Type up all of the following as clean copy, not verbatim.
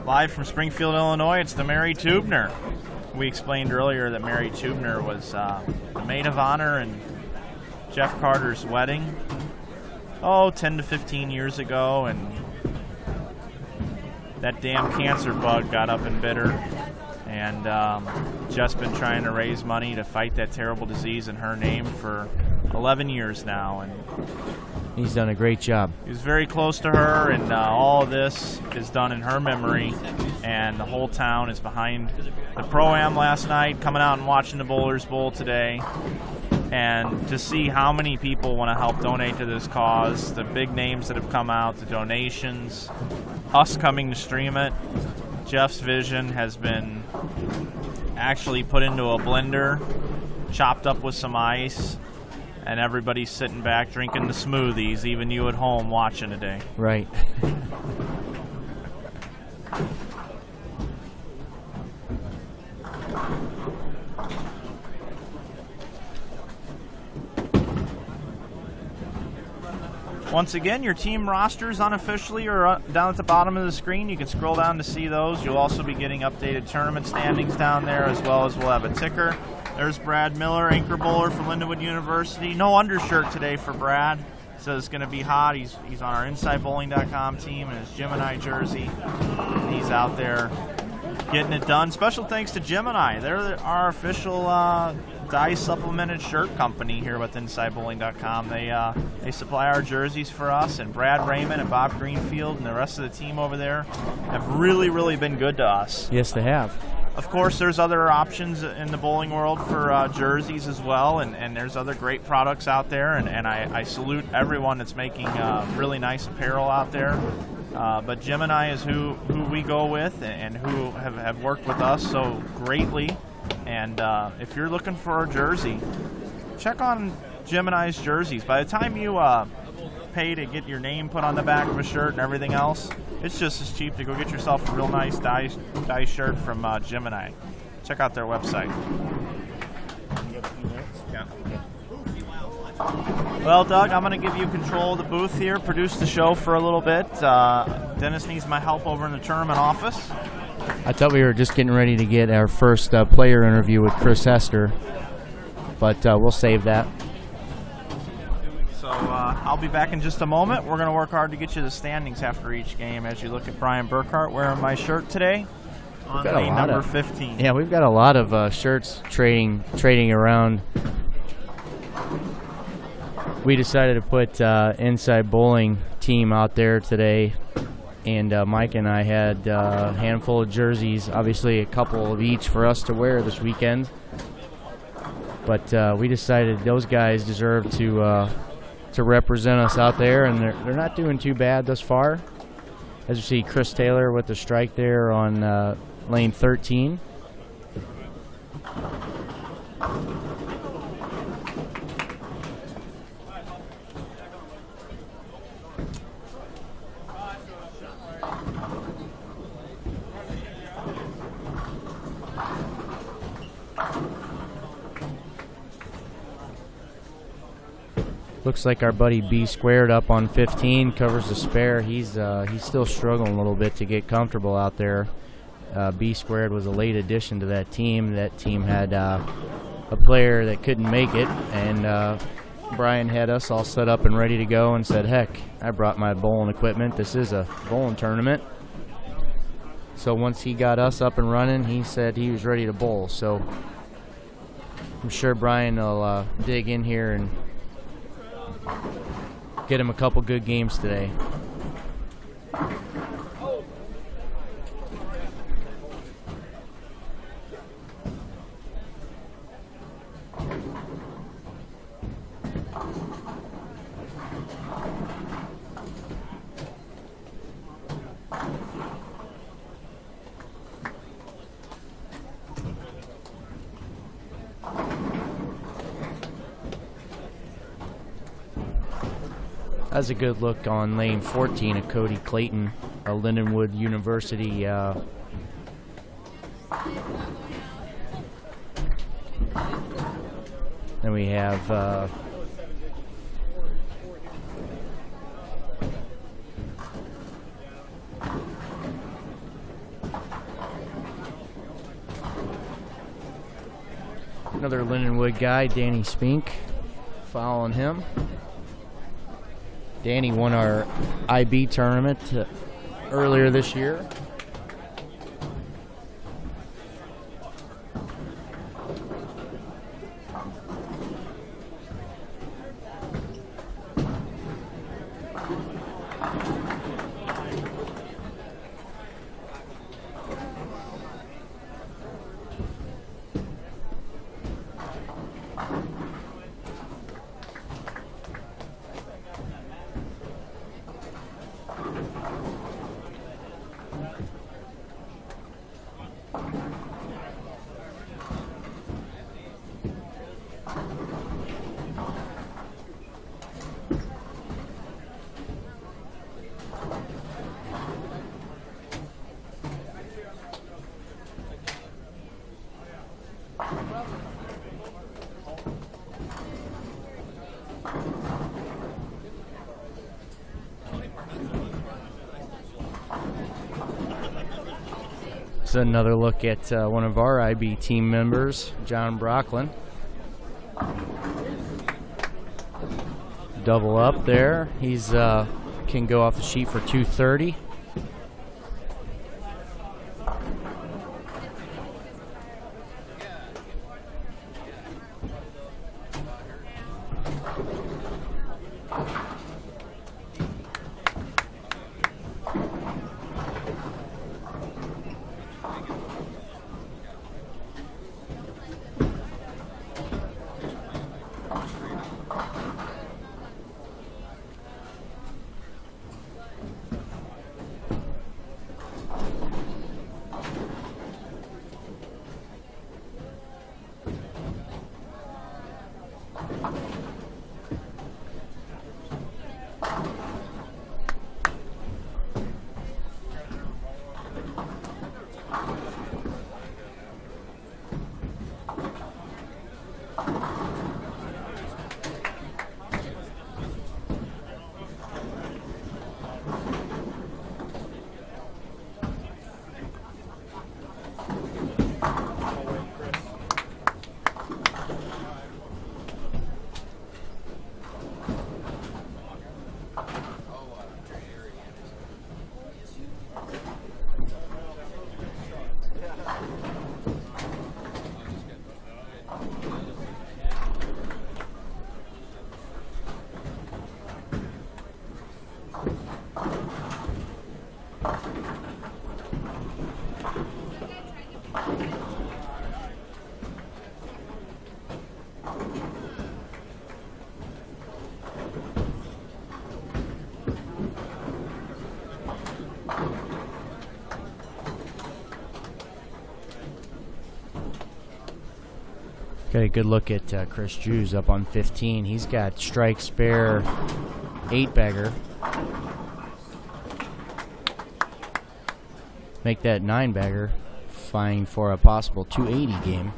Live from Springfield, Illinois, it's the Mary Teubner. We explained earlier that Mary Teubner was the maid of honor in Jeff Carter's wedding, 10 to 15 years ago, and that damn cancer bug got up and bit her, and Jeff's been trying to raise money to fight that terrible disease in her name for 11 years now, and he's done a great job. He was very close to her, and all of this is done in her memory, and the whole town is behind the Pro-Am last night, coming out and watching the Bowlers Bowl today, and to see how many people want to help donate to this cause, the big names that have come out, the donations, us coming to stream it. Jeff's vision has been actually put into a blender, chopped up with some ice, and everybody's sitting back drinking the smoothies, even you at home watching today. Right. Once again, your team rosters unofficially are down at the bottom of the screen. You can scroll down to see those. You'll also be getting updated tournament standings down there, as well as we'll have a ticker. There's Brad Miller, anchor bowler for Lindenwood University. No undershirt today for Brad. Says it's going to be hot. He's on our InsideBowling.com team in his Gemini jersey. He's out there getting it done. Special thanks to Gemini. They're our official dye supplemented shirt company here with InsideBowling.com. They supply our jerseys for us, and Brad Raymond and Bob Greenfield and the rest of the team over there have really, really been good to us. Yes, they have. Of course, there's other options in the bowling world for jerseys as well, and there's other great products out there, and I salute everyone that's making really nice apparel out there. But Gemini is who we go with and who have worked with us so greatly. And if you're looking for a jersey, check on Gemini's jerseys. By the time you pay to get your name put on the back of a shirt and everything else, it's just as cheap to go get yourself a real nice dye shirt from Gemini. Check out their website. Yeah. Well, Doug, I'm going to give you control of the booth here, produce the show for a little bit. Dennis needs my help over in the tournament office. I thought we were just getting ready to get our first player interview with Chris Hester, but we'll save that. So I'll be back in just a moment. We're going to work hard to get you the standings after each game as you look at Brian Burkhardt wearing my shirt today on the number 15. Yeah, we've got a lot of shirts trading around. We decided to put Inside Bowling Team out there today, and Mike and I had a handful of jerseys, obviously a couple of each for us to wear this weekend. But we decided those guys deserve to represent us out there, and they're not doing too bad thus far. As you see, Chris Taylor with the strike there on lane 13. Looks like our buddy B Squared up on 15 covers the spare. He's still struggling a little bit to get comfortable out there. B Squared was a late addition to that team. That team had a player that couldn't make it, and Brian had us all set up and ready to go and said, heck, I brought my bowling equipment. This is a bowling tournament. So once he got us up and running, he said he was ready to bowl. So I'm sure Brian will dig in here and get him a couple good games today. That's a good look on lane 14 of Cody Clayton, a Lindenwood University then we have Another Lindenwood guy, Danny Spink, following him. Danny won our IB tournament earlier this year. Another look at one of our IB team members, John Brocklin. Double up there. He's can go off the sheet for 230. Got a good look at Chris Jews up on 15. He's got strike spare 8-bagger. Make that 9-bagger, vying for a possible 280 game.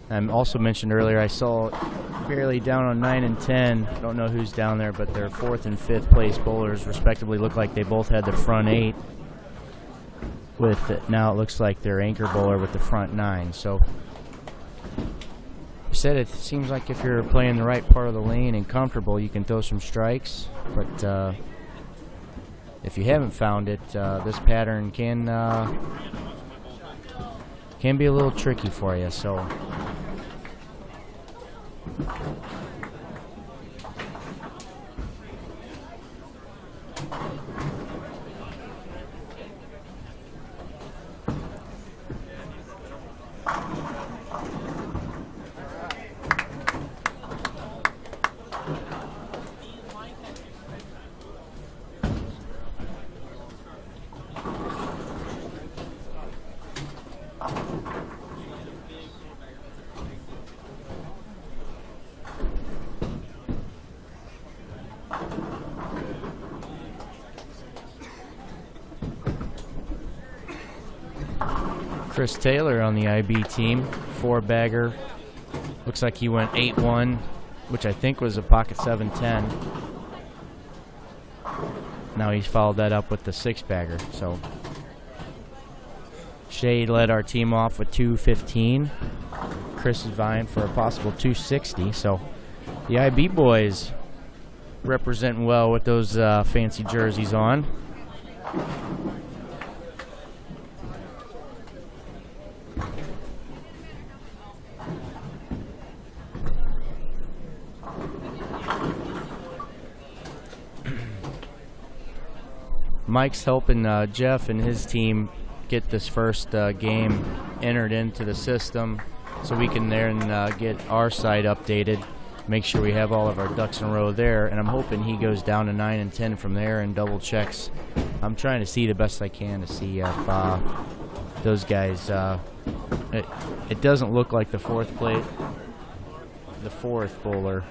I also mentioned earlier I saw barely down on 9 and 10. I don't know who's down there, but their 4th and 5th place bowlers respectively look like they both had the front 8. With it, now it looks like their anchor bowler with the front 9. So I said it seems like if you're playing the right part of the lane and comfortable, you can throw some strikes. But if you haven't found it, this pattern can be a little tricky for you. So. Chris Taylor on the IB team, 4-bagger. Looks like he went 8-1, which I think was a pocket 7-10. Now he's followed that up with the 6-bagger. So Shade led our team off with 2:15. Chris is vying for a possible 2:60. So the IB boys representing well with those fancy jerseys on. Mike's helping Jeff and his team get this first game entered into the system so we can then get our site updated, make sure we have all of our ducks in a row there, and I'm hoping he goes down to 9 and 10 from there and double checks. I'm trying to see the best I can to see if those guys, it doesn't look like the fourth bowler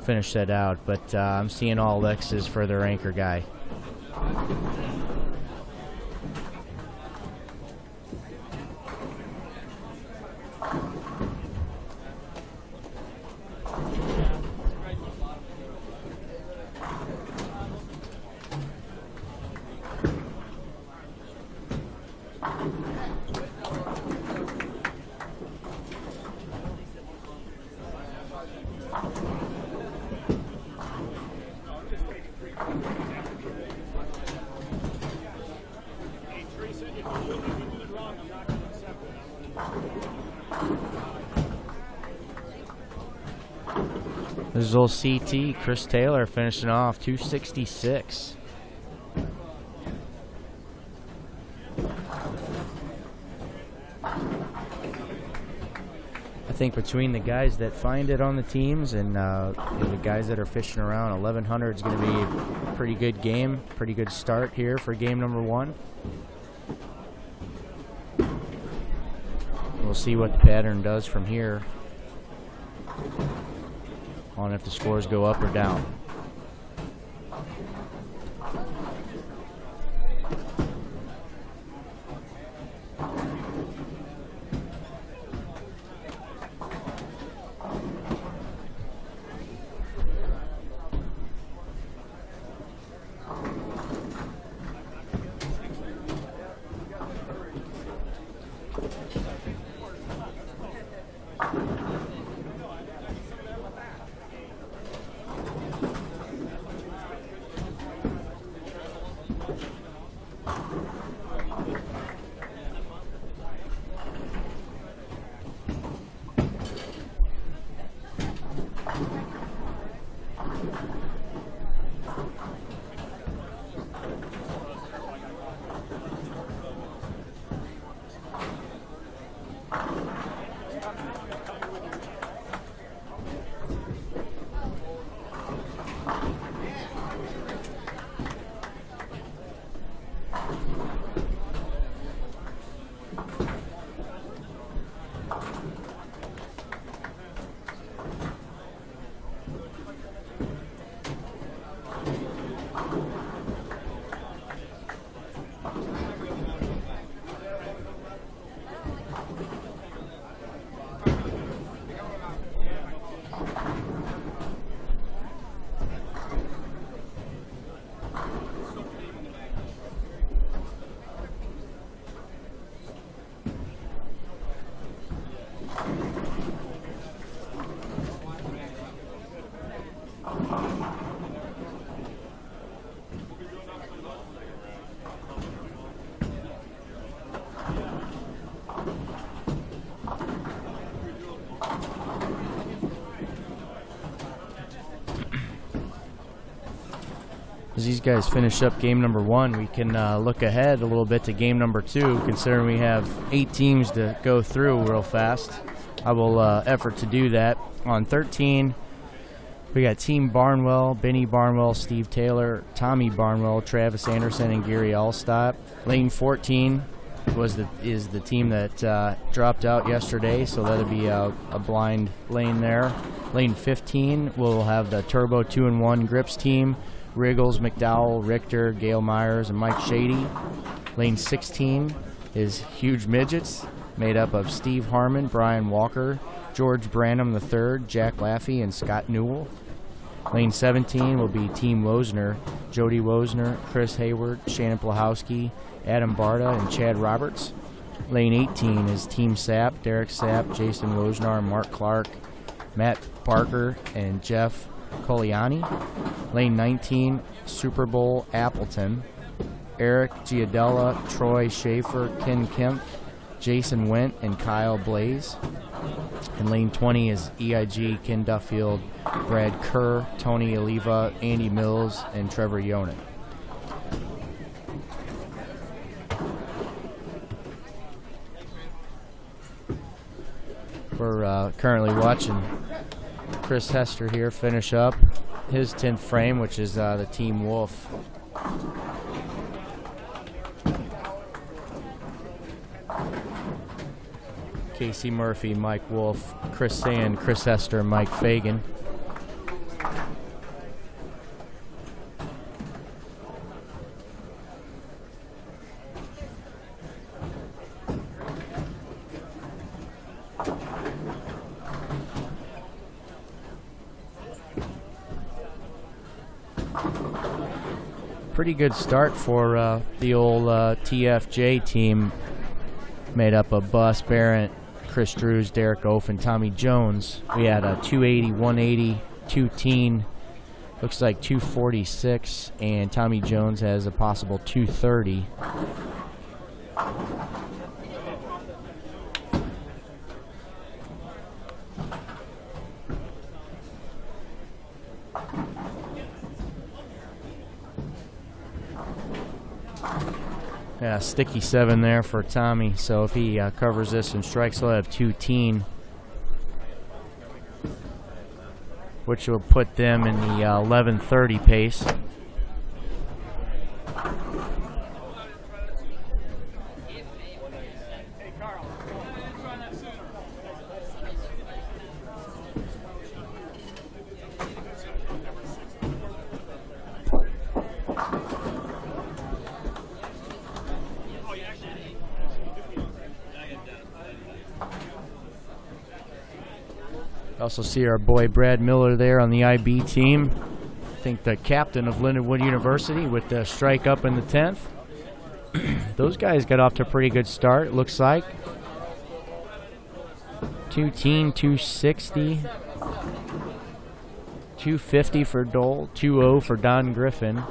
finish that out, but I'm seeing all X's for their anchor guy. This is old CT, Chris Taylor, finishing off 266. I think between the guys that find it on the teams and the guys that are fishing around, 1100 is going to be a pretty good game, pretty good start here for game number 1. We'll see what the pattern does from here on if the scores go up or down. As these guys finish up game number 1, we can look ahead a little bit to game number 2, considering we have 8 teams to go through real fast. I will effort to do that. On 13, we got Team Barnwell, Benny Barnwell, Steve Taylor, Tommy Barnwell, Travis Anderson, and Gary Allstott. Lane 14 is the team that dropped out yesterday, so that'll be a blind lane there. Lane 15 will have the Turbo 2-in-1 Grips team, Riggles, McDowell, Richter, Gail Myers, and Mike Shady. Lane 16 is Huge Midgets, made up of Steve Harmon, Brian Walker, George Branham III, Jack Laffey, and Scott Newell. Lane 17 will be Team Wozner, Jody Wozner, Chris Hayward, Shannon Plahowski, Adam Barta, and Chad Roberts. Lane 18 is Team Sapp, Derek Sapp, Jason Woznar, Mark Clark, Matt Barker, and Jeff Coliani. Lane 19, Super Bowl Appleton, Eric Giadella, Troy Schaefer, Ken Kempf, Jason Wendt, and Kyle Blaze. And lane 20 is EIG, Ken Duffield, Brad Kerr, Tony Oliva, Andy Mills, and Trevor Yonan. We're currently watching Chris Hester here finish up his 10th frame, which is the Team Wolf. Casey Murphy, Mike Wolf, Chris Sand, Chris Hester, Mike Fagan. Pretty good start for the old TFJ team, made up of Bus Barrett, Chris Drews, Derek Oaf, and Tommy Jones. We had a 280, 180, 210, looks like 246, and Tommy Jones has a possible 230. Yeah, sticky 7 there for Tommy. So if he covers this and strikes, he'll have 210, which will put them in the 11:30 pace. Also see our boy Brad Miller there on the IB team. I think the captain of Lindenwood University with the strike up in the 10th. Those guys got off to a pretty good start, it looks like. 210, 260, 250 for Dole, 2-0 for Don Griffin.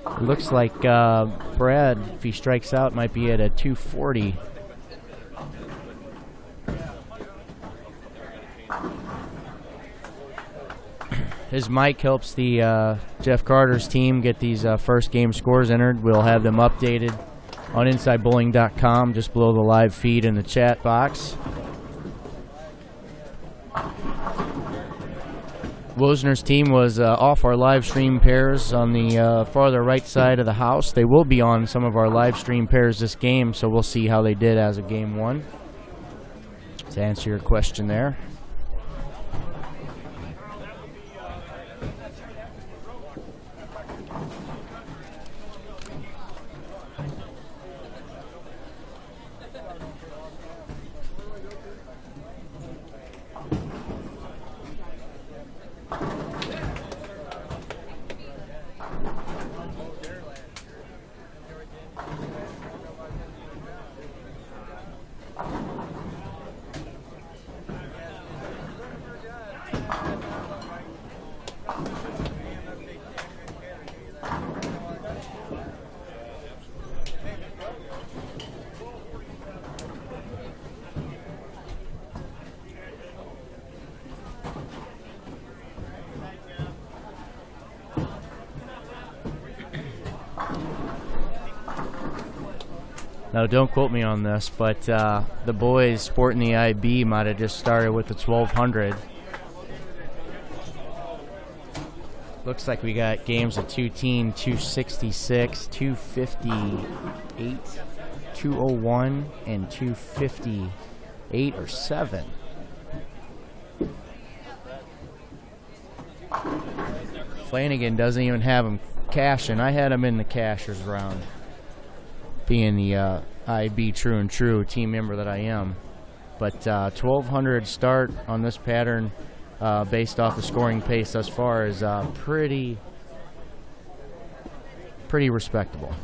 It looks like Brad, if he strikes out, might be at a 240. His mic helps the Jeff Carter's team get these first game scores entered. We'll have them updated on InsideBowling.com, just below the live feed in the chat box. Wozner's team was off our live stream pairs on the farther right side of the house. They will be on some of our live stream pairs this game, so we'll see how they did as of game 1. To answer your question there. Now, don't quote me on this, but the boys sporting the IB might have just started with the 1200. Looks like we got games of 210, 266, 258, 201, and 258 or 7. Flanagan doesn't even have them cashing. I had them in the cashers round, being the IB True and True team member that I am. But 1,200 start on this pattern based off the scoring pace thus far is pretty respectable.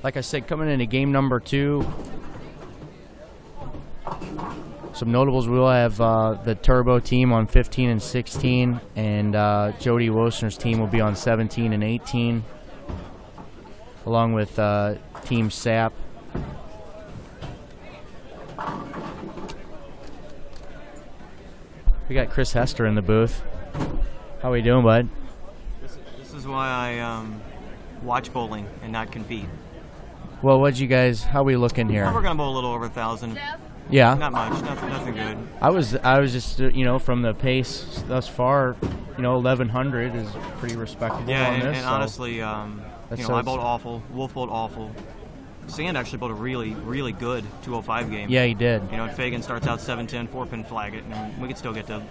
Like I said, coming into game number 2, some notables. We'll have the Turbo team on 15 and 16, and Jody Wosner's team will be on 17 and 18, along with Team SAP. We got Chris Hester in the booth. How we doing, bud? This is why I watch bowling and not compete. Well, how we looking here? We're gonna bowl a little over 1,000. Yeah. Not much. Nothing good. I was just from the pace thus far, 1,100 is pretty respectable. Yeah, on this, and honestly, I bowled awful. Wolf bowled awful. Sand actually bowled a really, really good 205 game. Yeah, he did. And Fagan starts out 7-10, 4-pin flag it, and we could still get to,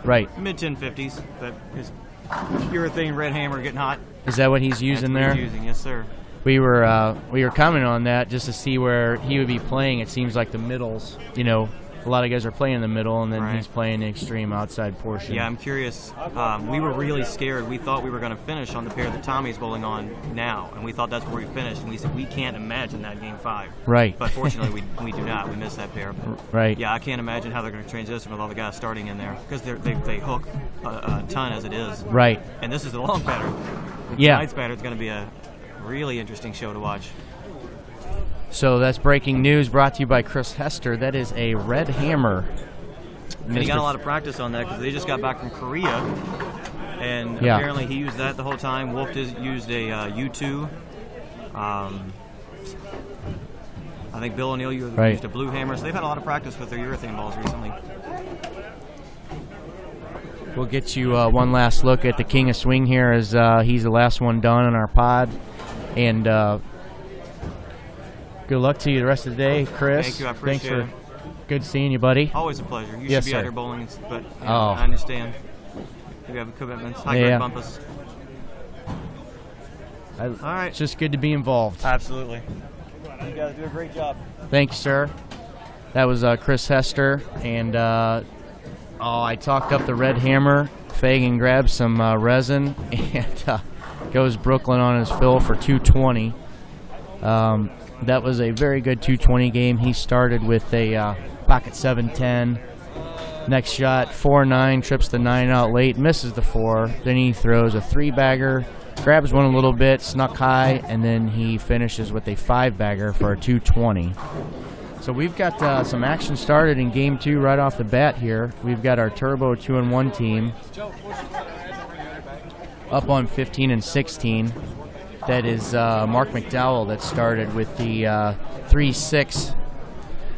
right, mid-1050s. But his urethane red hammer getting hot. Is that what he's using there? He's using, yes, sir. We were commenting on that just to see where he would be playing. It seems like the middles, a lot of guys are playing in the middle, and then right. He's playing the extreme outside portion. Yeah, I'm curious. We were really scared. We thought we were going to finish on the pair that Tommy's bowling on now, and we thought that's where we finished. And we said we can't imagine that game 5. Right. But fortunately, we do not. We missed that pair. But right. Yeah, I can't imagine how they're going to transition with all the guys starting in there because they hook a ton as it is. Right. And this is a long pattern. Tonight's pattern is going to be a really interesting show to watch. So that's breaking news brought to you by Chris Hester. That is a red hammer. And he got a lot of practice on that because they just got back from Korea. And apparently he used that the whole time. Wolf used a U2. I think Bill O'Neill used a blue hammer. So they've had a lot of practice with their urethane balls recently. We'll get you one last look at the King of Swing here as he's the last one done in our pod. And good luck to you the rest of the day, Chris. Thank you, I appreciate it. Good seeing you, buddy. Always a pleasure. You yes, should be sir. out here bowling, but I understand. You have commitments. Greg Bumpus. All right. It's just good to be involved. Absolutely. You guys do a great job. Thank you, sir. That was Chris Hester, and I talked up the red hammer. Fagan grabs some resin and goes Brooklyn on his fill for 220. That was a very good 220 game. He started with a pocket 7-10. Next shot, 4-9, trips the 9 out late, misses the 4. Then he throws a 3-bagger, grabs one a little bit, snuck high, and then he finishes with a 5-bagger for a 220. So we've got some action started in game 2 right off the bat here. We've got our Turbo 2-1 team up on 15 and 16. That is Mark McDowell that started with the 3-6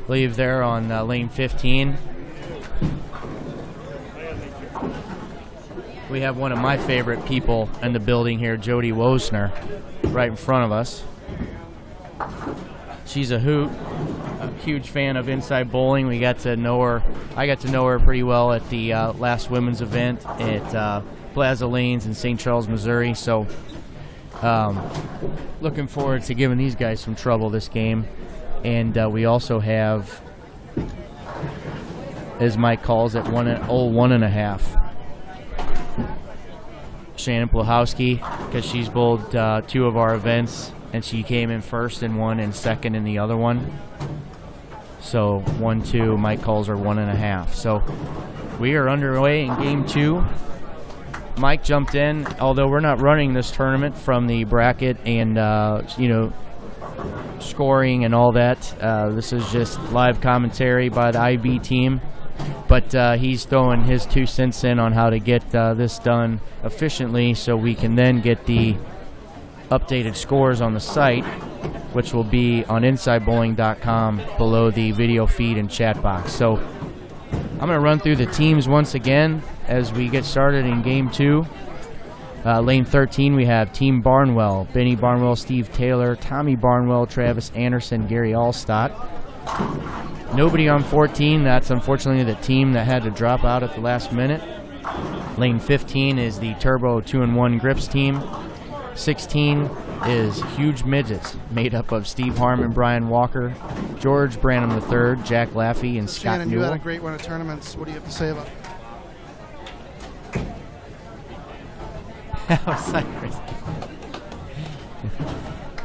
leave there on lane 15. We have one of my favorite people in the building here, Jody Wosner, right in front of us. She's a hoot, a huge fan of inside bowling. We got to know her. I got to know her pretty well at the last women's event at Plaza Lanes in St. Charles, Missouri. So looking forward to giving these guys some trouble this game. And we also have, as Mike calls it, 1.5. Shannon Plahowski, because she's bowled 2 of our events, and she came in first in one and second in the other one. So 1-2, Mike calls her 1.5. So we are underway in game 2. Mike jumped in, although we're not running this tournament from the bracket and scoring and all that. This is just live commentary by the IB team. But he's throwing his 2 cents in on how to get this done efficiently so we can then get the updated scores on the site, which will be on InsideBowling.com below the video feed and chat box. So I'm going to run through the teams once again as we get started in Game 2. Lane 13, we have Team Barnwell, Benny Barnwell, Steve Taylor, Tommy Barnwell, Travis Anderson, Gary Allstott. Nobody on 14. That's unfortunately the team that had to drop out at the last minute. Lane 15 is the Turbo 2-1 Grips team. 16, is Huge Midgets, made up of Steve Harmon, Brian Walker, George Branham III, Jack Laffey, and Scott Shannon, Newell. you had a great run of tournaments. What do you have to say about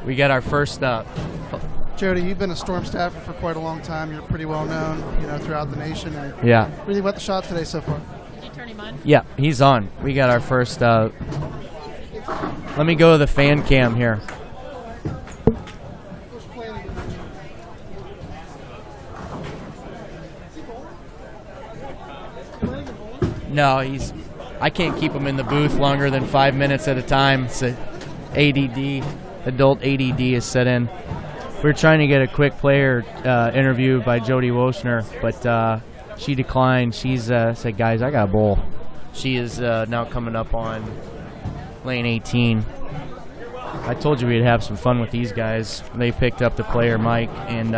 We got our first Jody, you've been a Storm staffer for quite a long time. You're pretty well known, throughout the nation. And yeah. What do you think about the shot today so far? Did you turn him on? Yeah, he's on. We got our first. Let me go to the fan cam here. No, I can't keep him in the booth longer than 5 minutes at a time. It's adult ADD is set in. We're trying to get a quick player interview by Jody Woessner, but she declined. She's said, guys, I got a bowl. She is now coming up on lane 18. I told you we'd have some fun with these guys. They picked up the player, Mike, and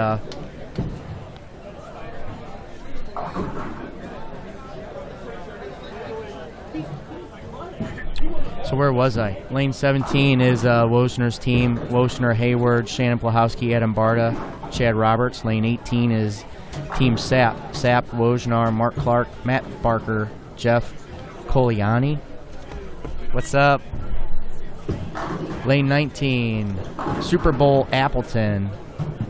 so where was I? Lane 17 is Woessner's team. Woessner, Hayward, Shannon Plahowski, Adam Barta, Chad Roberts. Lane 18 is Team Sap. Sap, Wojnar, Mark Clark, Matt Barker, Jeff Coliani. What's up? Lane 19, Super Bowl Appleton,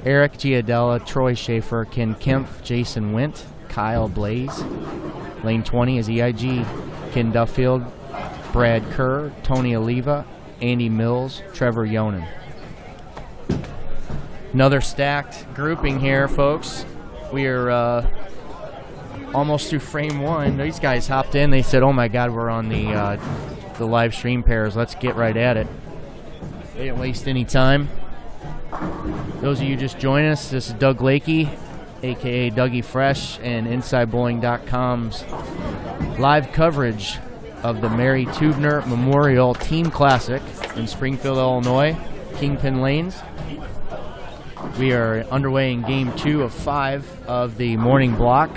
Eric Giadella, Troy Schaefer, Ken Kempf, Jason Wint, Kyle Blaze. Lane 20 is EIG, Ken Duffield, Brad Kerr, Tony Oliva, Andy Mills, Trevor Yonan. Another stacked grouping here, folks. We are almost through frame one. These guys hopped in. They said, oh, my God, we're on the live stream pairs. Let's get right at it. They didn't waste any time. Those of you just joining us, this is Doug Lakey, a.k.a. Dougie Fresh, and InsideBowling.com's live coverage of the Mary Teubner Memorial Team Classic in Springfield, Illinois, Kingpin Lanes. We are underway in Game 2 of 5 of the morning block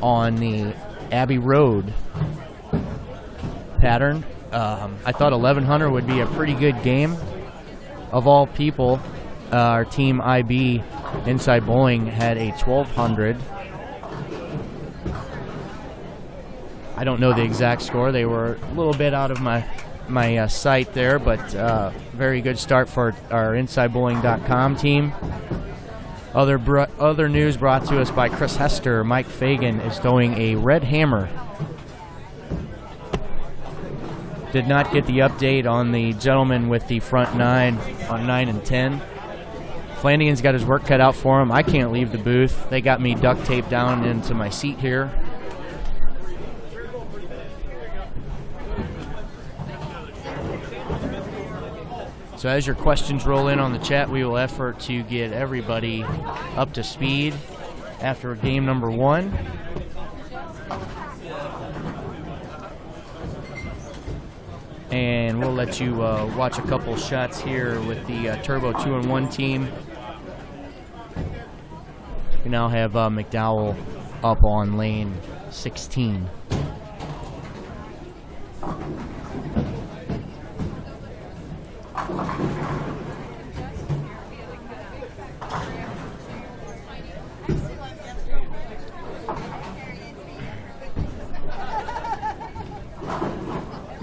on the Abbey Road pattern. I thought 1100 would be a pretty good game. Of all people, our team IB Inside Bowling had a 1200. I don't know the exact score. They were a little bit out of my sight there, but very good start for our InsideBowling.com team. Other news brought to us by Chris Hester. Mike Fagan is throwing a red hammer. Did not get the update on the gentleman with the front 9 on 9 and 10. Flanagan's got his work cut out for him. I can't leave the booth. They got me duct taped down into my seat here. So as your questions roll in on the chat, we will effort to get everybody up to speed after game number 1. And we'll let you watch a couple shots here with the Turbo 2-in-1 team. We now have McDowell up on lane 16.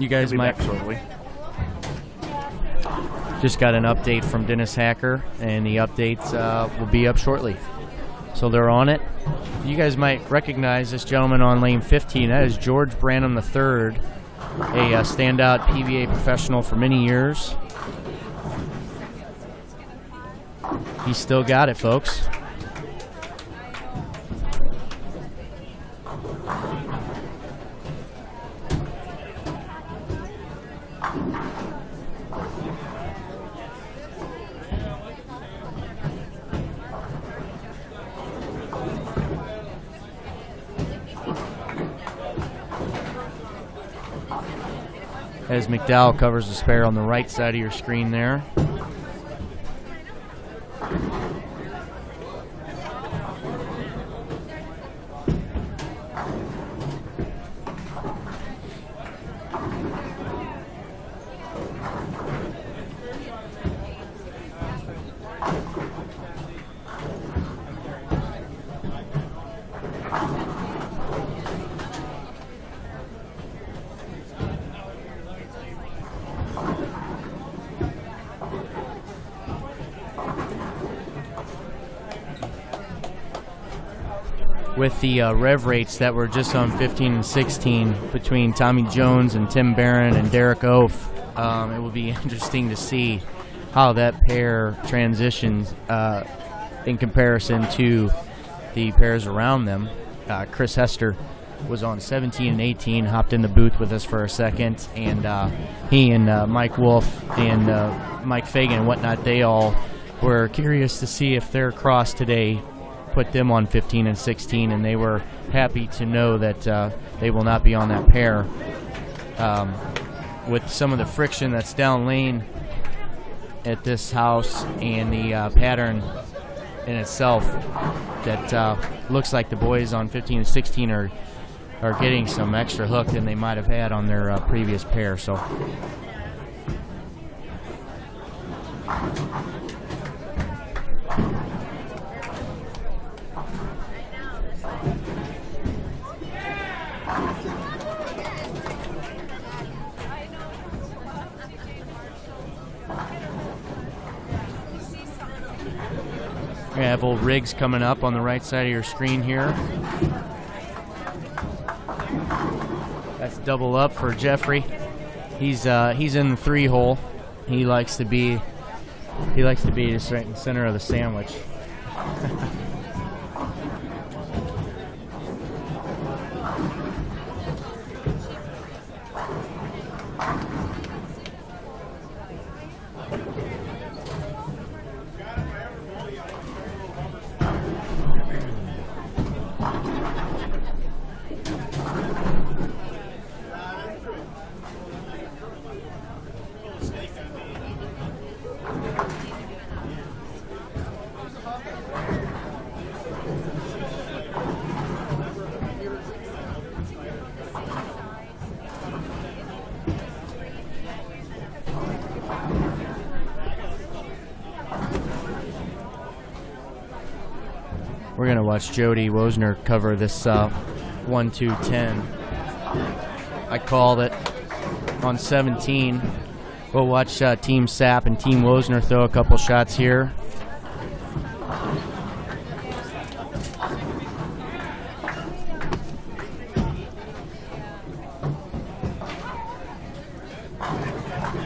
You guys might just got an update from Dennis Hacker, and the updates will be up shortly. So they're on it. You guys might recognize this gentleman on lane 15. That is George Branham III, a standout PBA professional for many years. He's still got it, folks. As McDowell covers the spare on the right side of your screen there. with the rev rates that were just on 15 and 16 between Tommy Jones and Tim Barron and Derek Oaf, it will be interesting to see how that pair transitions in comparison to the pairs around them. Chris Hester was on 17 and 18, hopped in the booth with us for a second, and he and Mike Wolf and Mike Fagan and whatnot, they all were curious to see if their cross today put them on 15 and 16, and they were happy to know that they will not be on that pair. With some of the friction that's down lane at this house and the pattern in itself, that looks like the boys on 15 and 16 are getting some extra hook than they might have had on their previous pair. So we have old Riggs coming up on the right side of your screen here. That's double up for Jeffrey. He's in the 3-hole. He likes to be just right in the center of the sandwich. We're going to watch Jody Wozner cover this 1-2-10. I called it on 17. We'll watch Team Sapp and Team Wozner throw a couple shots here.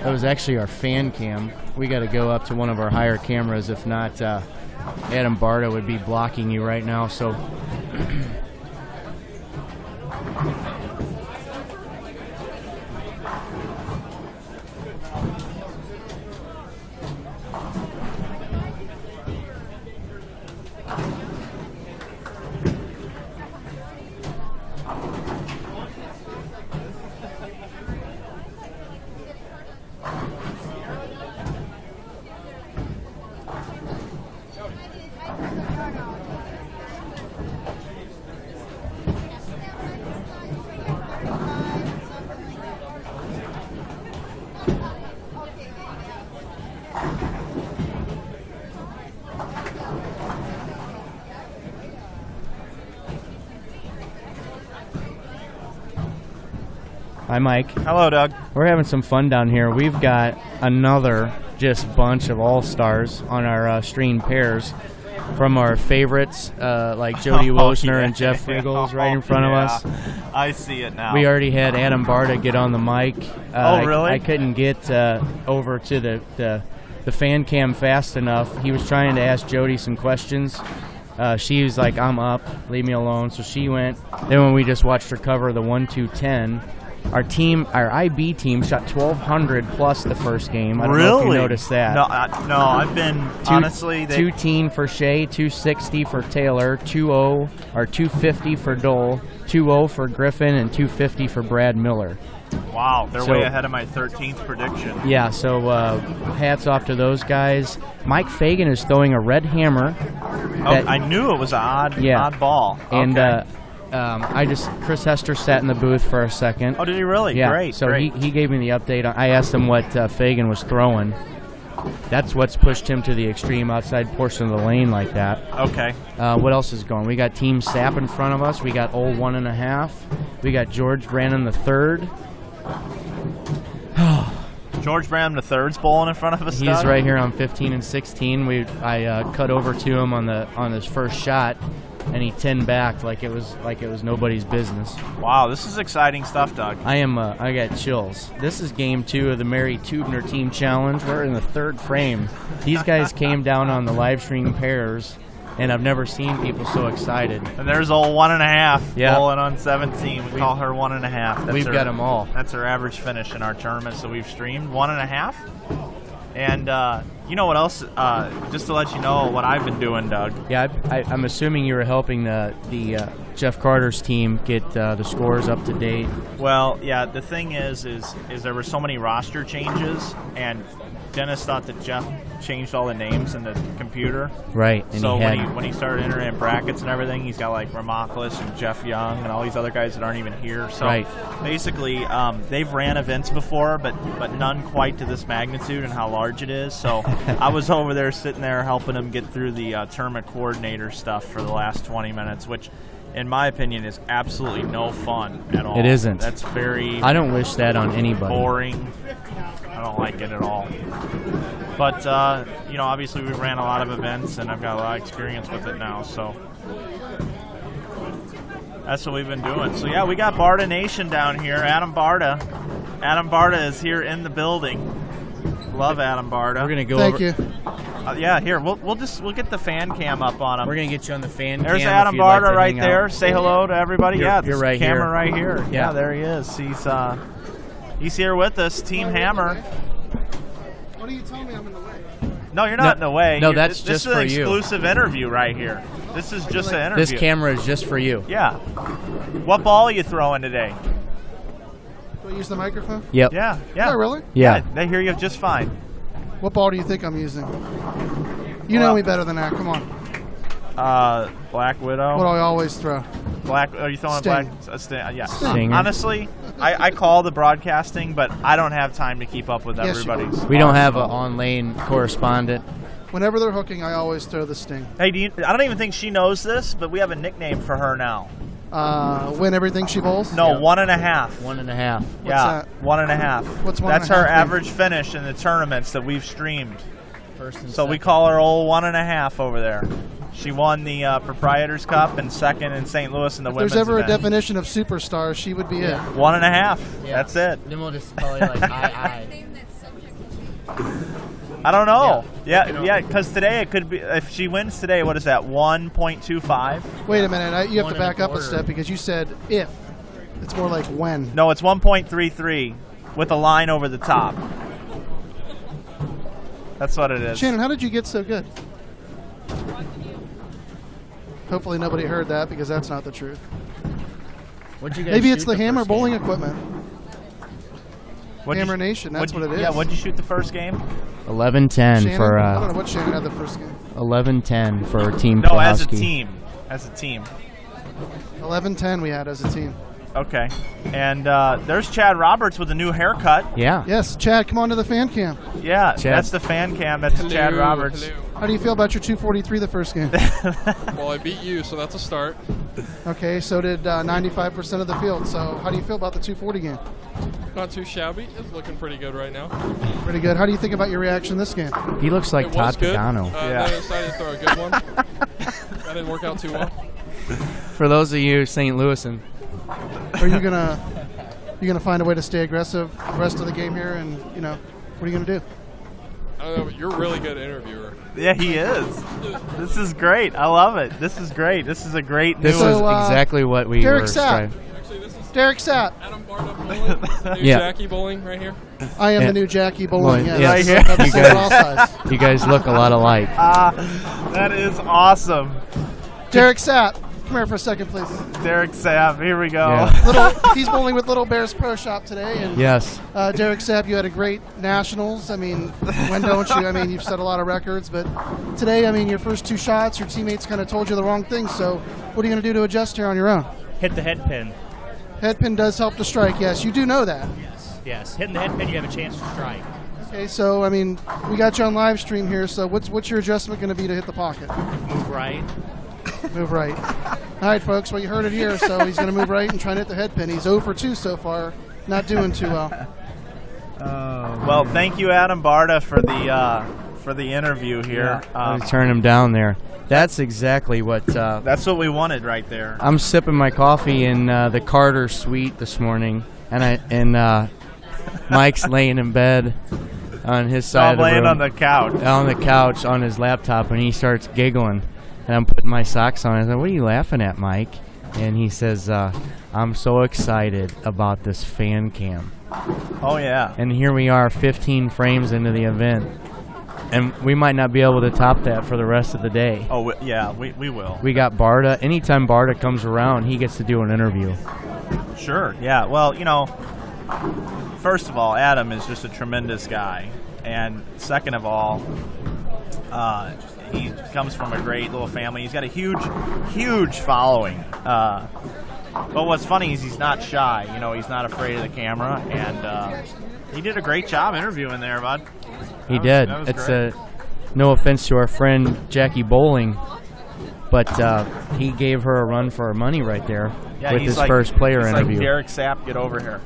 That was actually our fan cam. We got to go up to one of our higher cameras. If not, Adam Barta would be blocking you right now. So hi, Mike. Hello, Doug. We're having some fun down here. We've got another just bunch of all-stars on our stream pairs from our favorites, like Jody Wozner and Jeff Riggles right in front of us. I see it now. We already had Adam Barta get on the mic. Oh, really? I couldn't get over to the fan cam fast enough. He was trying to ask Jody some questions. She was like, I'm up, leave me alone. So she went. Then when we just watched her cover the 1-2-10, our IB team shot 1,200 plus the first game. I don't know if you noticed that. No, I've been, honestly. 210 for Shea, 260 for Taylor, 250 for Dole, 2-0 for Griffin, and 250 for Brad Miller. Wow, they're way ahead of my 13th prediction. Yeah, so hats off to those guys. Mike Fagan is throwing a red hammer. I knew it was an odd ball. And Chris Hester sat in the booth for a second. Oh, did he really? Yeah. Great. So great. He gave me the update. I asked him what Fagan was throwing. That's what's pushed him to the extreme outside portion of the lane like that. Okay. What else is going? We got Team Sapp in front of us. We got Old 1.5. We got George Brandon III. George Brandon III's bowling in front of us. He's right here on 15 and 16. I cut over to him on his first shot. and he 10-backed like it was nobody's business. Wow, this is exciting stuff, Doug. I got chills. This is game 2 of the Mary Teubner Team Challenge. We're in the 3rd frame. These guys came down on the live stream pairs, and I've never seen people so excited. And there's old 1.5 Yep. bowling on 17. We call her 1.5. We've got them all. That's her average finish in our tournaments that we've streamed, 1.5. And you know what else? Just to let you know what I've been doing, Doug. Yeah, I'm assuming you were helping the Jeff Carter's team get the scores up to date. Well, yeah. The thing is there were so many roster changes, and Dennis thought that Jeff changed all the names in the computer. Right. And So when he started entering in brackets and everything, he's got like Ramoklis and Jeff Young and all these other guys that aren't even here. So basically, they've ran events before, but none quite to this magnitude and how large it is. So I was over there sitting there helping them get through the tournament coordinator stuff for the last 20 minutes, which in my opinion is absolutely no fun at all. It isn't. That's very I don't wish that on anybody. boring. I don't like it at all. But, obviously we ran a lot of events, and I've got a lot of experience with it now, so that's what we've been doing. So, yeah, we got Barda Nation down here. Adam Barda. Adam Barda is here in the building. Love Adam Barda. We're going to go Thank over. you. Yeah, here, we'll get the fan cam up on him. We're going to get you on the fan There's cam. Adam if you'd like Barda to right hang there. out. Say hello to everybody. You're right camera here. right here. Yeah. Yeah, there he is. He's here with us, Team Hammer. What do you tell me I'm in the way? No, you're not in the way. No, that's just for you. This is an exclusive interview right here. This is just an interview. This camera is just for you. Yeah. What ball are you throwing today? Do I use the microphone? Yep. Yeah. Oh, really? Yeah. They hear you just fine. What ball do you think I'm using? You know me better than that. Come on. Black Widow. What do I always throw? Black. Are you throwing Sting. a black? Yeah. Stinger. Honestly, I call the broadcasting, but I don't have time to keep up with Yes, you everybody's. We don't have an on-lane correspondent. Whenever they're hooking, I always throw the Sting. Hey, I don't even think she knows this, but we have a nickname for her now. Win everything she bowls? No, Yeah. 1.5. 1.5. Yeah, that? 1.5. What's That's 1.5 her mean? average finish in the tournaments that we've streamed. First and So we second. call her old 1.5 over there. She won the Proprietors Cup and second in St. Louis in the If women's there's ever a event. definition of superstar, she would be it. 1.5. Yeah. That's it. Then we'll just call it like I. I don't know. Yeah, because today it could be, if she wins today, what is that, 1.25? Wait a minute. You have One to back and a up a quarter. step because you said if. It's more like when. No, it's 1.33 with a line over the top. That's what it is. Shannon, how did you get so good? Hopefully nobody heard that because that's not the truth. What'd you guys Maybe it's shoot the Hammer first bowling game? equipment. What'd Hammer you- Nation, that's what'd what it you- is. Yeah, what'd you shoot the first game? 11-10 Shannon? for I don't know what Shannon had the first game. 11-10 for Team No, as a Pulaski. team. As a team. 11-10 we had as a team. Okay. And there's Chad Roberts with a new haircut. Yeah. Yes, Chad, come on to the fan cam. Yeah, Chad. that's the fan cam. That's Chad Roberts. Hello. How do you feel about your 243 the first game? Well, I beat you, so that's a start. Okay, so did 95% of the field. So how do you feel about the 240 game? Not too shabby. It's looking pretty good right now. Pretty good. How do you think about your reaction this game? He looks like It Todd was good. Pagano. Yeah. Then I decided to throw a good one. That didn't work out too well. For those of you St. Louisan, Are you gonna find a way to stay aggressive the rest of the game here? And what are you gonna do? I don't know, but you're a really good interviewer. Yeah, he is. This is great. I love it. This is great. This is a great new this So, is exactly what we Derek were Sapp. striving. Actually, this is Derek Sapp. Adam Barda bowling, the new Yeah. Jackie bowling right here. I am Yeah. the new Jackie Bowling. Well, Yes. yeah. Have the You same guys- ball size. You guys look a lot alike. That is awesome. Derek Sapp, come here for a second, please. Derek Sapp, here we go. Yeah. He's bowling with Little Bears Pro Shop today, and Yes. Derek Sapp, you had a great nationals. I mean, when don't you? I mean, you've set a lot of records, but today, I mean, your first two shots, your teammates kind of told you the wrong thing. So, what are you going to do to adjust here on your own? Hit the head pin. Head pin does help to strike. Yes, you do know that. Yes, hitting the head pin, you have a chance to strike. Okay, so I mean, we got you on live stream here. So, what's your adjustment going to be to hit the pocket? Move right. Move right. All right, folks. Well, you heard it here. So he's going to move right and try and hit the head pin. He's 0 for 2 so far. Not doing too well. Well, thank you, Adam Barda, for the interview here. Let me turn him down there. That's exactly what. That's what we wanted right there. I'm sipping my coffee in the Carter suite this morning, and Mike's laying in bed on his side of the room. I'm laying on the couch. On the couch on his laptop, and he starts giggling. And I'm putting my socks on. I said, "What are you laughing at, Mike?" And he says, "I'm so excited about this fan cam." Oh, yeah. And here we are 15 frames into the event. And we might not be able to top that for the rest of the day. Oh, yeah, we will. We got Barta. Anytime Barta comes around, he gets to do an interview. Sure, yeah. Well, first of all, Adam is just a tremendous guy. And second of all, he comes from a great little family. He's got a huge following. But what's funny is he's not shy. He's not afraid of the camera. And he did a great job interviewing there, bud. He did. It's no offense to our friend Jackie Bowling, but he gave her a run for her money right there with his first player interview. Like Derek Sapp, get over here.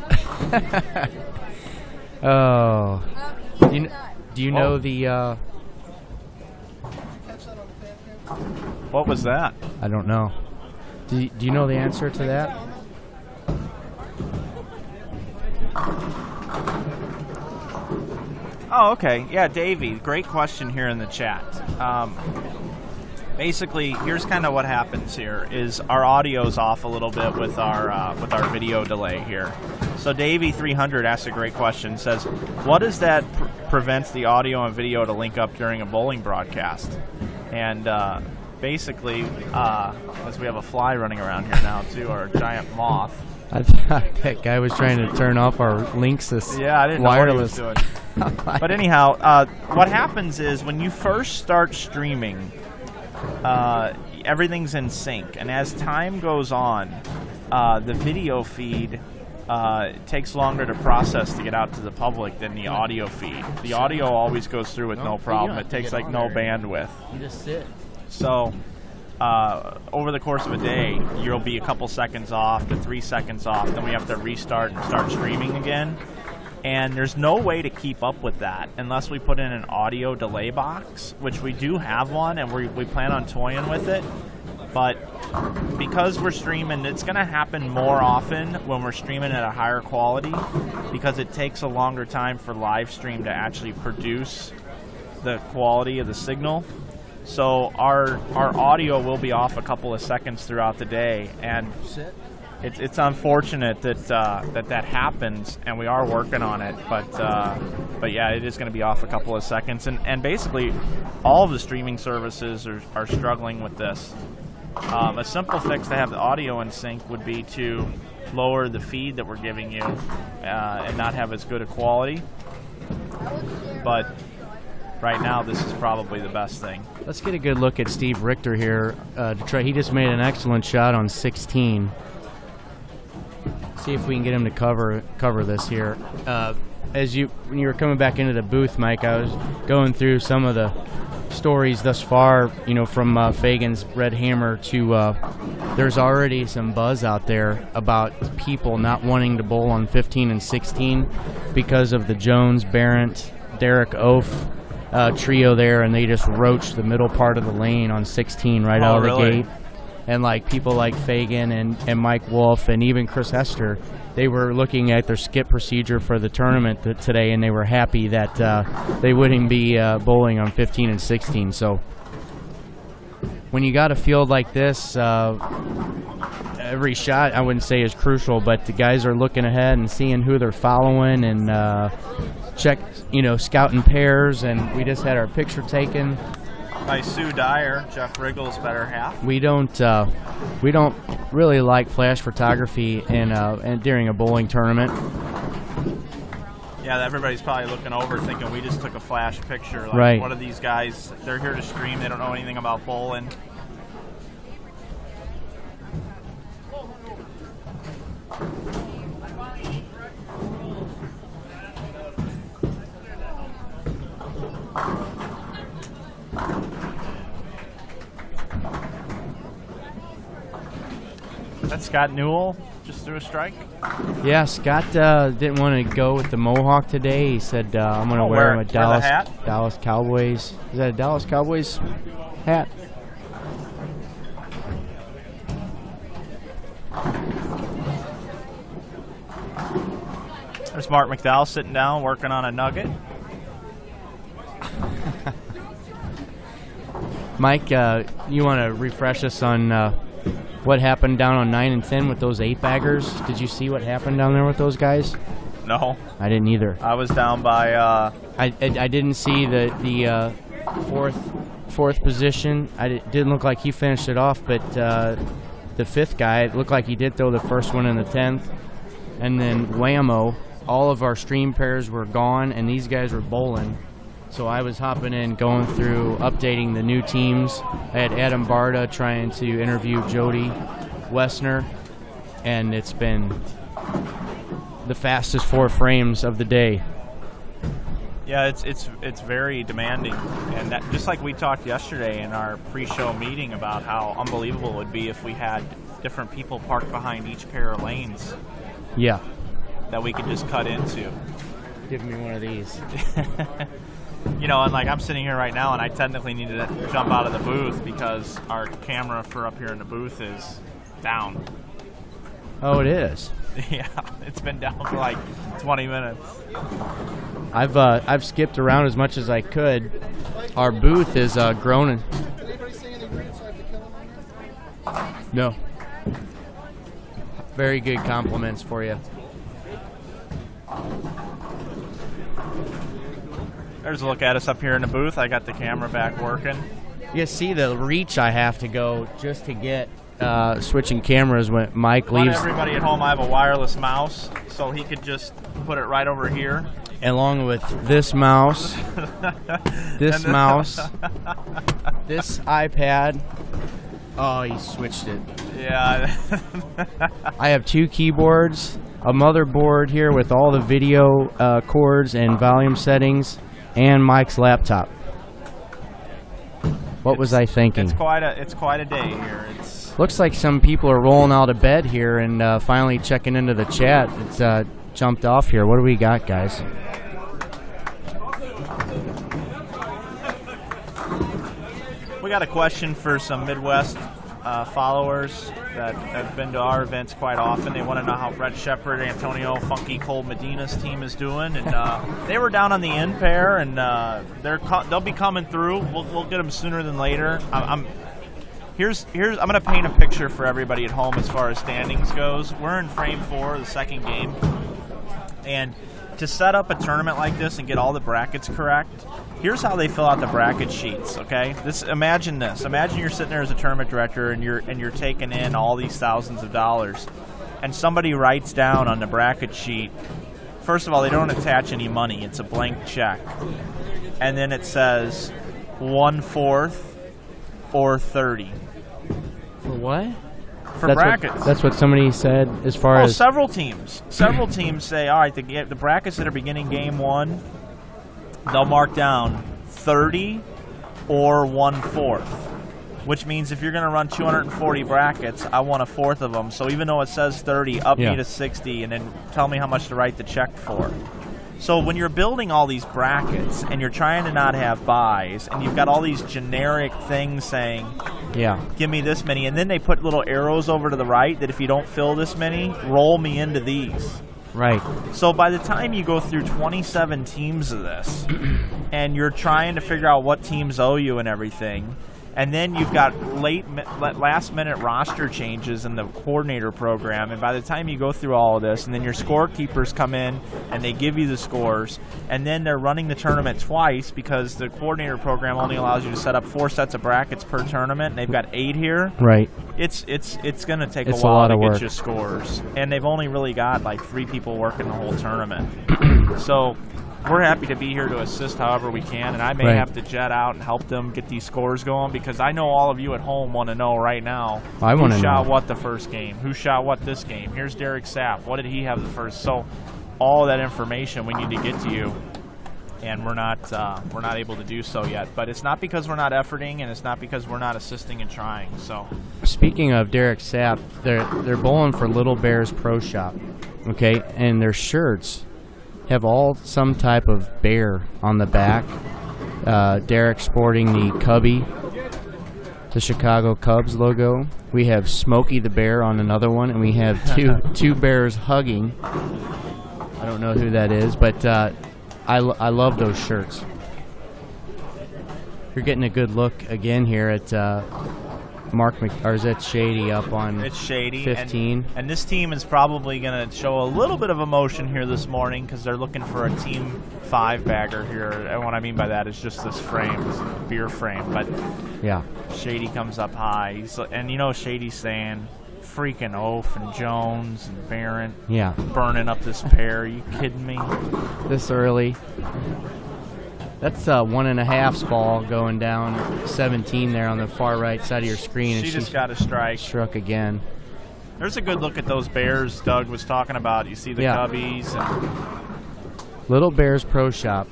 Oh, do you know the? What was that? I don't know. Do you know the answer to that? Oh, okay. Yeah, Davey, great question here in the chat. Basically, here's kind of what happens here is our audio's off a little bit with our video delay here. So Davey 300 asks a great question, says, what is that prevents the audio and video to link up during a bowling broadcast? And basically, as we have a fly running around here now too, or a giant moth. I thought that guy was trying to turn off our Linksys. Yeah, I didn't wireless. know what he was doing. But anyhow, what happens is when you first start streaming, everything's in sync, and as time goes on, the video feed takes longer to process to get out to the public than the audio feed. The audio always goes through with no problem. It takes like no bandwidth. You just sit. So over the course of a day, you'll be a couple seconds off to 3 seconds off. Then we have to restart and start streaming again. And there's no way to keep up with that unless we put in an audio delay box, which we do have one, and we plan on toying with it. But because we're streaming, it's going to happen more often when we're streaming at a higher quality because it takes a longer time for live stream to actually produce the quality of the signal. So our audio will be off a couple of seconds throughout the day, and it's unfortunate that happens, and we are working on it. But yeah, it is going to be off a couple of seconds, and basically all of the streaming services are struggling with this. A simple fix to have the audio in sync would be to lower the feed that we're giving you and not have as good a quality. But right now, this is probably the best thing. Let's get a good look at Steve Richter here. He just made an excellent shot on 16. See if we can get him to cover this here. When you were coming back into the booth, Mike, I was going through some of the stories thus far, from Fagan's Red Hammer to there's already some buzz out there about people not wanting to bowl on 15 and 16 because of the Jones, Barrett, Derek Oaf trio there, and they just roached the middle part of the lane on 16 right out of the gate. And like people like Fagan and Mike Wolf and even Chris Hester, they were looking at their skip procedure for the tournament today, and they were happy that they wouldn't be bowling on 15 and 16. So when you got a field like this, every shot I wouldn't say is crucial, but the guys are looking ahead and seeing who they're following and scouting pairs. And we just had our picture taken by Sue Dyer, Jeff Riggle's better half. We don't really like flash photography and during a bowling tournament. Yeah, everybody's probably looking over thinking we just took a flash picture. Like, right. What are these guys? They're here to stream. They don't know anything about bowling. That's Scott Newell just threw a strike. Yeah, Scott didn't want to go with the Mohawk today. He said, I'm going to wear him a Dallas Cowboys. Is that a Dallas Cowboys hat? There's Mark McDowell sitting down working on a nugget. Mike, you want to refresh us on what happened down on 9 and 10 with those 8-baggers? Did you see what happened down there with those guys? No. I didn't either. I was down by... I didn't see the fourth position. It didn't look like he finished it off, but the fifth guy, it looked like he did throw the first one in the 10th. And then whammo, all of our stream pairs were gone, and these guys were bowling. So I was hopping in, going through, updating the new teams. I had Adam Barta trying to interview Jody Wessner, and it's been the fastest 4 frames of the day. Yeah, it's very demanding, and that, just like we talked yesterday in our pre-show meeting about how unbelievable it would be if we had different people parked behind each pair of lanes. Yeah. That we could just cut into. Give me one of these. You know, and like I'm sitting here right now, and I technically need to jump out of the booth because our camera for up here in the booth is down. Oh, it is? Yeah, it's been down for like 20 minutes. I've skipped around as much as I could. Our booth is grown. Did anybody say anything great so I have to kill him on there? No. Very good compliments for you. There's a look at us up here in the booth. I got the camera back working. You see the reach I have to go just to get switching cameras when Mike leaves. Everybody at home, I have a wireless mouse, so he could just put it right over here. Along with this mouse, this mouse, this iPad. Oh, he switched it. Yeah. I have 2 keyboards, a motherboard here with all the video cords and volume settings, and Mike's laptop. What was I thinking? It's quite a day here. Looks like some people are rolling out of bed here and finally checking into the chat. It's jumped off here. What do we got, guys? We got a question for some Midwest followers that have been to our events quite often. They want to know how Brett Shepard, Antonio Funky Cole Medina's team is doing, and they were down on the end pair, and they'll be coming through. We'll get them sooner than later. I'm going to paint a picture for everybody at home as far as standings goes. We're in frame 4 of the second game, and to set up a tournament like this and get all the brackets correct, here's how they fill out the bracket sheets, okay? Imagine this. Imagine you're sitting there as a tournament director and you're taking in all these thousands of dollars, and somebody writes down on the bracket sheet, first of all, they don't attach any money. It's a blank check. And then it says 1/4 or 30. For what? For brackets. That's what somebody said as far as... Several teams say, all right, the brackets that are beginning game 1, they'll mark down 30 or 1/4, which means if you're going to run 240 brackets, I want 1/4 of them. So even though it says 30, up me to 60, and then tell me how much to write the check for. So when you're building all these brackets and you're trying to not have buys, and you've got all these generic things saying, give me this many, and then they put little arrows over to the right that if you don't fill this many, roll me into these. Right. So by the time you go through 27 teams of this, and you're trying to figure out what teams owe you and everything, and then you've got last-minute roster changes in the coordinator program, and by the time you go through all of this, and then your scorekeepers come in, and they give you the scores, and then they're running the tournament twice because the coordinator program only allows you to set up 4 sets of brackets per tournament, and they've got 8 here. Right. It's going to take a while to get you scores, and they've only really got like 3 people working the whole tournament. So we're happy to be here to assist however we can, and I may have to jet out and help them get these scores going because I know all of you at home want to know right now who shot what the first game, who shot what this game. Here's Derek Sapp. What did he have the first? So all that information we need to get to you. and we're not able to do so yet. But it's not because we're not efforting, and it's not because we're not assisting and trying. So, speaking of Derek Sapp, they're bowling for Little Bears Pro Shop, okay, and their shirts have all some type of bear on the back. Derek sporting the Cubby, the Chicago Cubs logo. We have Smokey the Bear on another one, and we have two bears hugging. I don't know who that is, but I love those shirts. You're getting a good look again here at or is that Shady up on it's Shady 15? And this team is probably going to show a little bit of emotion here this morning because they're looking for a Team 5 bagger here. And what I mean by that is just this frame, this beer frame. But yeah, Shady comes up high. And you know Shady's saying, freaking Oaf and Jones and Barrett. Yeah. Burning up this pair. Are you kidding me? This early. That's 1.5 ball going down 17 there on the far right side of your screen. She just got a strike. Struck again. There's a good look at those bears Doug was talking about. You see the Cubbies. And Little Bears Pro Shop.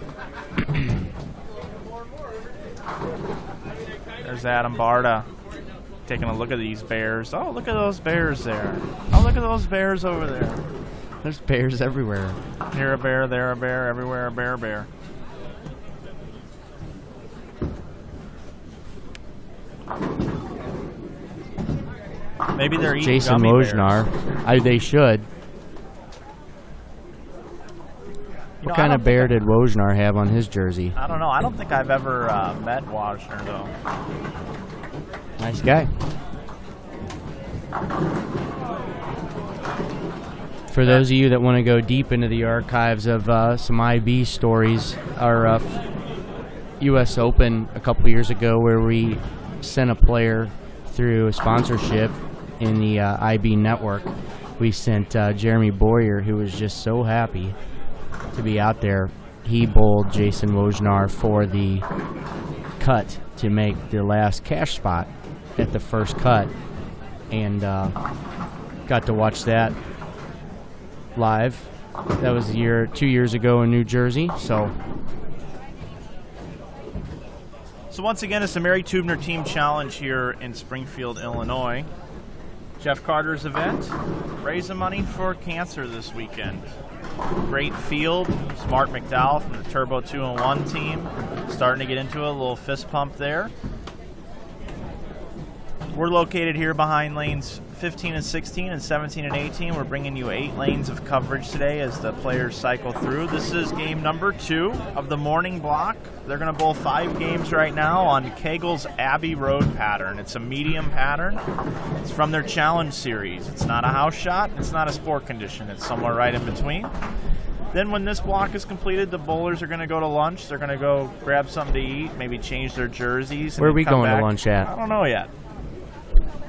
There's Adam Barta taking a look at these bears. Oh, look at those bears there. Oh, look at those bears over there. There's bears everywhere. Here a bear, there a bear, everywhere a bear. Maybe they're eating Jason gummy Wojnar. They should. What kind of bear did Wojnar have on his jersey? I don't know. I don't think I've ever met Wojnar, though. Nice guy. For those of you that want to go deep into the archives of some IB stories, our U.S. Open a couple years ago where we sent a player through a sponsorship in the IB network, we sent Jeremy Boyer, who was just so happy to be out there. He bowled Jason Wojnar for the cut to make the last cash spot at the first cut, and got to watch that live. That was 2 years ago in New Jersey. So once again, it's the Mary Teubner Team Challenge here in Springfield, Illinois. Jeff Carter's event, raising money for cancer this weekend. Great field. It's Mark McDowell from the Turbo 2-in-1 team. Starting to get into a little fist pump there. We're located here behind lanes 15 and 16 and 17 and 18. We're bringing you 8 lanes of coverage today as the players cycle through. This is game number 2 of the morning block. They're going to bowl 5 games right now on Kegel's Abbey Road pattern. It's a medium pattern. It's from their challenge series. It's not a house shot. It's not a sport condition. It's somewhere right in between. Then when this block is completed, the bowlers are going to go to lunch. They're going to go grab something to eat, maybe change their jerseys. Where are we going to lunch at? I don't know yet.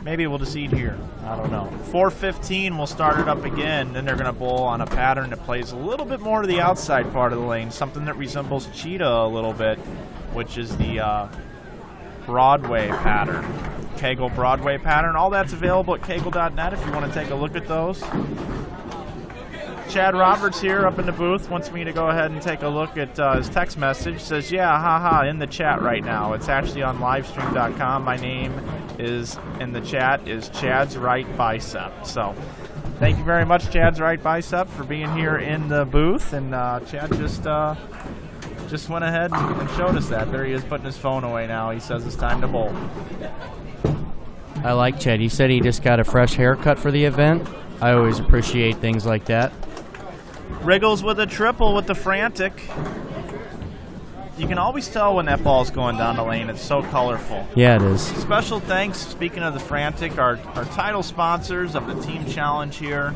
Maybe we'll just eat here. I don't know. 4:15, we'll start it up again. Then they're going to bowl on a pattern that plays a little bit more to the outside part of the lane, something that resembles Cheetah a little bit, which is the Broadway pattern. Kegel Broadway pattern. All that's available at kegel.net if you want to take a look at those. Chad Roberts here up in the booth wants me to go ahead and take a look at his text message. Says, yeah, haha, in the chat right now. It's actually on livestream.com. My name is in the chat is Chad's Right Bicep. So thank you very much, Chad's Right Bicep, for being here in the booth. And Chad just went ahead and showed us that. There he is putting his phone away now. He says it's time to bowl. I like Chad. He said he just got a fresh haircut for the event. I always appreciate things like that. Wriggles with a triple with the Frantic. You can always tell when that ball's going down the lane. It's so colorful. Yeah, it is. Special thanks, speaking of the Frantic, our title sponsors of the Team Challenge here,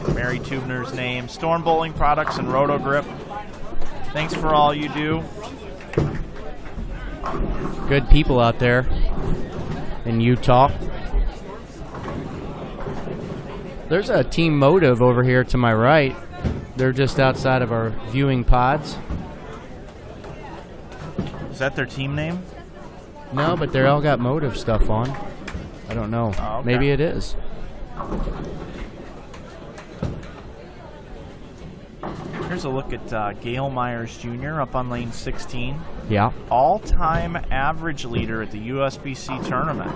in Mary Teubner's name, Storm Bowling Products and Roto Grip. Thanks for all you do. Good people out there in Utah. There's a Team Motive over here to my right. They're just outside of our viewing pods. Is that their team name? No, but they all got Motive stuff on. I don't know. Oh, okay. Maybe it is. Here's a look at Gale Myers Jr. up on lane 16. Yeah. All-time average leader at the USBC tournament.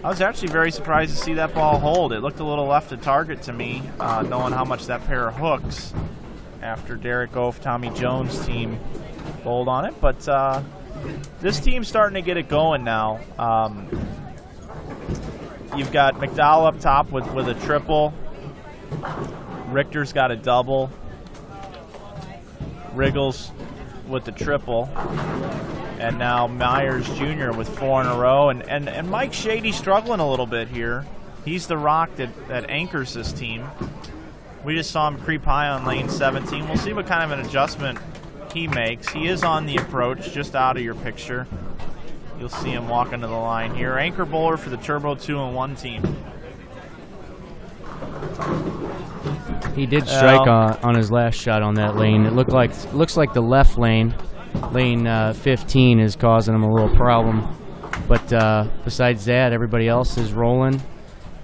I was actually very surprised to see that ball hold. It looked a little left of target to me, knowing how much that pair of hooks after Derek Oaf, Tommy Jones' team bowled on it. But this team's starting to get it going now. You've got McDowell up top with a triple. Richter's got a double. Riggles with the triple. And now Myers Jr. with 4 in a row. And Mike Shady struggling a little bit here. He's the rock that anchors this team. We just saw him creep high on lane 17. We'll see what kind of an adjustment he makes. He is on the approach, just out of your picture. You'll see him walking to the line here. Anchor bowler for the Turbo 2-in-1 team. He did strike on his last shot on that lane. It looks like the left lane, lane 15, is causing him a little problem. But besides that, everybody else is rolling.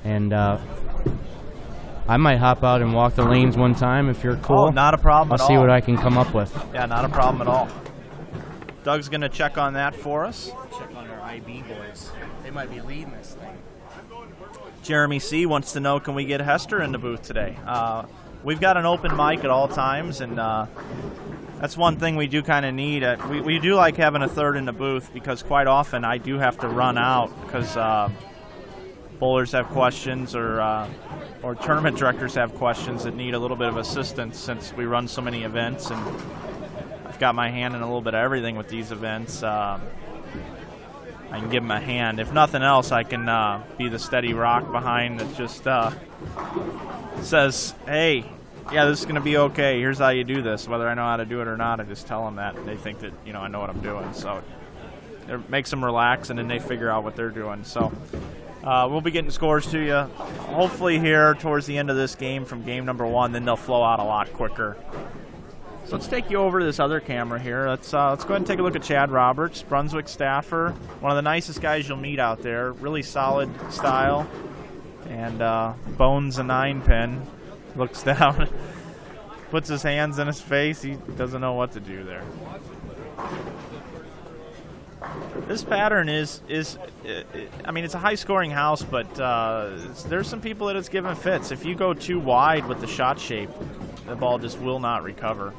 And I might hop out and walk the lanes one time if you're cool. Oh, not a problem at all. I'll see what I can come up with. Yeah, not a problem at all. Doug's going to check on that for us. Check on our IB boys. They might be leading this thing. Jeremy C. wants to know, can we get Hester in the booth today? We've got an open mic at all times, and that's one thing we do kind of need. We do like having a third in the booth because quite often I do have to run out because bowlers have questions or tournament directors have questions that need a little bit of assistance since we run so many events, and I've got my hand in a little bit of everything with these events. I can give them a hand. If nothing else, I can be the steady rock behind that just says, hey, yeah, this is going to be okay. Here's how you do this. Whether I know how to do it or not, I just tell them that. And they think that, I know what I'm doing. So it makes them relax, and then they figure out what they're doing. So we'll be getting scores to you hopefully here towards the end of this game from game number 1. Then they'll flow out a lot quicker. So let's take you over to this other camera here. Let's go ahead and take a look at Chad Roberts, Brunswick staffer, one of the nicest guys you'll meet out there. Really solid style, and bones a 9-pin. Looks down, puts his hands in his face. He doesn't know what to do there. This pattern is I mean, it's a high-scoring house, but there's some people that it's given fits. If you go too wide with the shot shape, the ball just will not recover.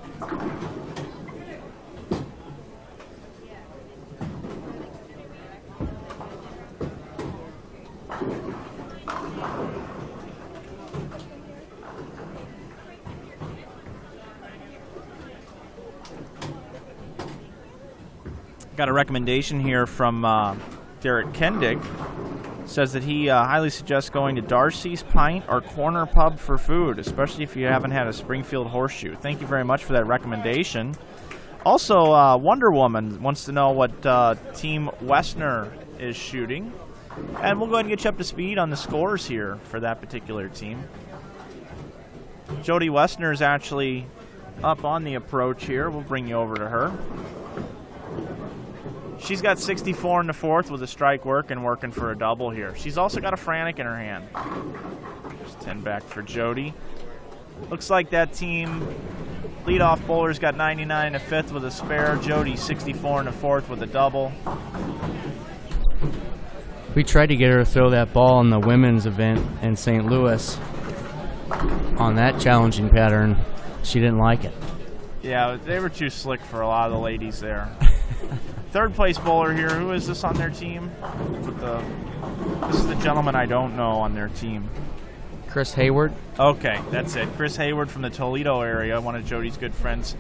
Got a recommendation here from Derek Kendick. Says that he highly suggests going to Darcy's Pint or Corner Pub for food, especially if you haven't had a Springfield horseshoe. Thank you very much for that recommendation. Also, Wonder Woman wants to know what Team Westner is shooting. And we'll go ahead and get you up to speed on the scores here for that particular team. Jody Westner is actually up on the approach here. We'll bring you over to her. She's got 64 in the 4th with a strike working for a double here. She's also got a frantic in her hand. Just 10 back for Jody. Looks like that team leadoff bowler's got 99 in the 5th with a spare. Jody 64 in the 4th with a double. We tried to get her to throw that ball in the women's event in St. Louis on that challenging pattern. She didn't like it. Yeah, they were too slick for a lot of the ladies there. Third place bowler here. Who is this on their team? This is the gentleman I don't know on their team. Chris Hayward. Okay, that's it. Chris Hayward from the Toledo area, one of Jody's good friends.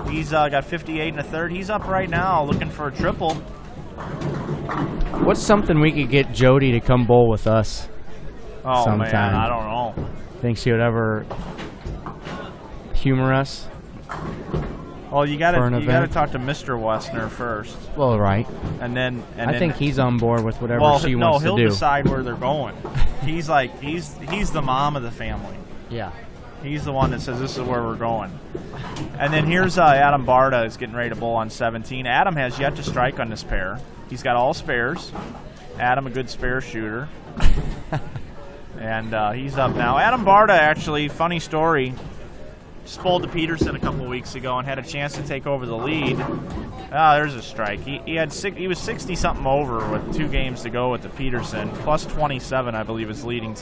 He's got 58 in the 3rd. He's up right now looking for a triple. What's something we could get Jody to come bowl with us sometime? Man, I don't know. Think she would ever humor us? Well, you got to talk to Mr. Westner first. Well, right. And then I think he's on board with whatever she wants to do. No, he'll decide where they're going. He's the mom of the family. Yeah. He's the one that says this is where we're going. And then here's Adam Barda is getting ready to bowl on 17. Adam has yet to strike on this pair. He's got all spares. Adam, a good spare shooter. And he's up now. Adam Barda, actually, funny story. just bowled to Peterson a couple weeks ago and had a chance to take over the lead. There's a strike. He was 60 something over with 2 games to go with the Peterson, plus 27, I believe, is leading